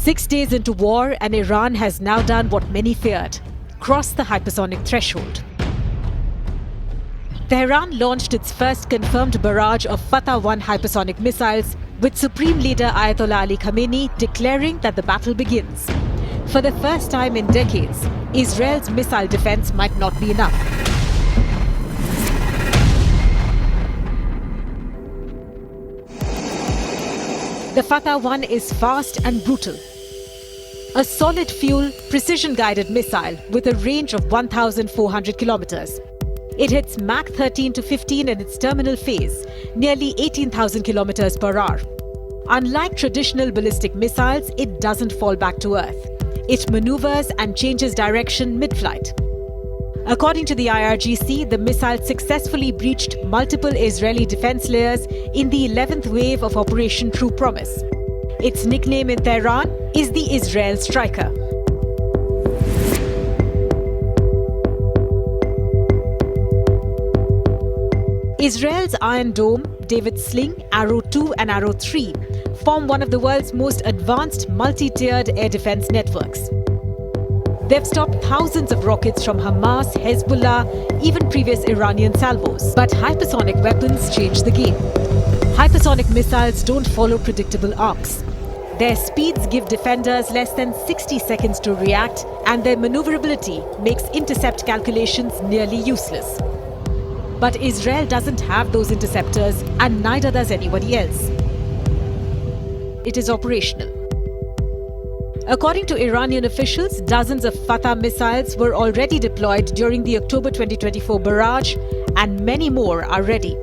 6 days into war, and Iran has now done what many feared: crossed the hypersonic threshold. Tehran launched its first confirmed barrage of Fatah-1 hypersonic missiles, with Supreme Leader Ayatollah Ali Khamenei declaring that the battle begins. For the first time in decades, Israel's missile defense might not be enough. The Fatah-1 is fast and brutal. A solid-fuel, precision-guided missile with a range of 1,400 kilometers. It hits Mach 13 to 15 in its terminal phase, nearly 18,000 kilometers per hour. Unlike traditional ballistic missiles, it doesn't fall back to Earth. It maneuvers and changes direction mid-flight. According to the IRGC, the missile successfully breached multiple Israeli defense layers in the 11th wave of Operation True Promise. Its nickname in Tehran is the Israel Striker. Israel's Iron Dome, David's Sling, Arrow 2 and Arrow 3 form one of the world's most advanced multi-tiered air defense networks. They've stopped thousands of rockets from Hamas, Hezbollah, even previous Iranian salvos. But hypersonic weapons change the game. Hypersonic missiles don't follow predictable arcs. Their speeds give defenders less than 60 seconds to react, and their maneuverability makes intercept calculations nearly useless. But Israel doesn't have those interceptors, and neither does anybody else. It is operational. According to Iranian officials, dozens of Fatah missiles were already deployed during the October 2024 barrage, and many more are ready.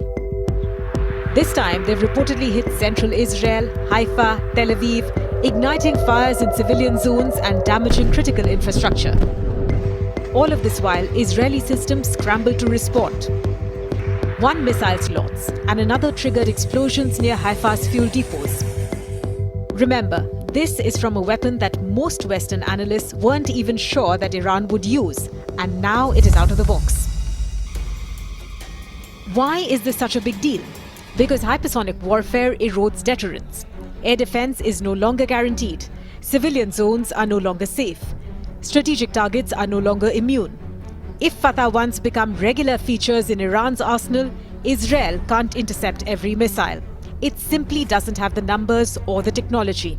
This time, they've reportedly hit central Israel, Haifa, Tel Aviv, igniting fires in civilian zones and damaging critical infrastructure. All of this while, Israeli systems scramble to respond. One missile slots and another triggered explosions near Haifa's fuel depots. Remember, this is from a weapon that most Western analysts weren't even sure that Iran would use, and now it is out of the box. Why is this such a big deal? Because hypersonic warfare erodes deterrence. Air defense is no longer guaranteed. Civilian zones are no longer safe. Strategic targets are no longer immune. If Fatah-1s become regular features in Iran's arsenal, Israel can't intercept every missile. It simply doesn't have the numbers or the technology.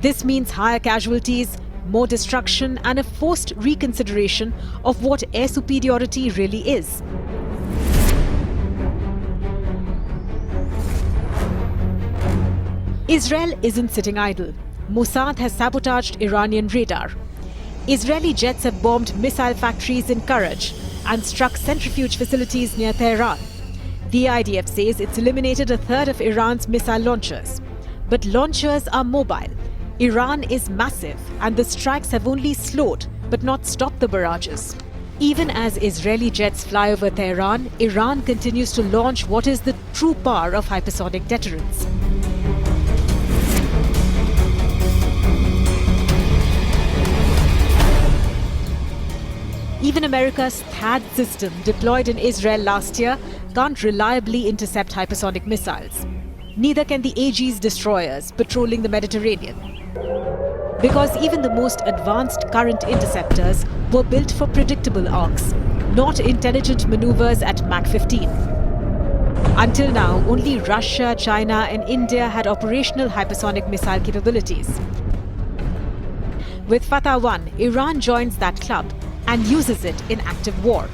This means higher casualties, more destruction, and a forced reconsideration of what air superiority really is. Israel isn't sitting idle. Mossad has sabotaged Iranian radar. Israeli jets have bombed missile factories in Karaj and struck centrifuge facilities near Tehran. The IDF says it's eliminated a third of Iran's missile launchers. But launchers are mobile. Iran is massive, and the strikes have only slowed, but not stopped the barrages. Even as Israeli jets fly over Tehran, Iran continues to launch what is the true power of hypersonic deterrence. Even America's THAAD system, deployed in Israel last year, can't reliably intercept hypersonic missiles. Neither can the Aegis destroyers patrolling the Mediterranean. Because even the most advanced current interceptors were built for predictable arcs, not intelligent maneuvers at Mach 15. Until now, only Russia, China, and India had operational hypersonic missile capabilities. With Fatah-1, Iran joins that club and uses it in active war.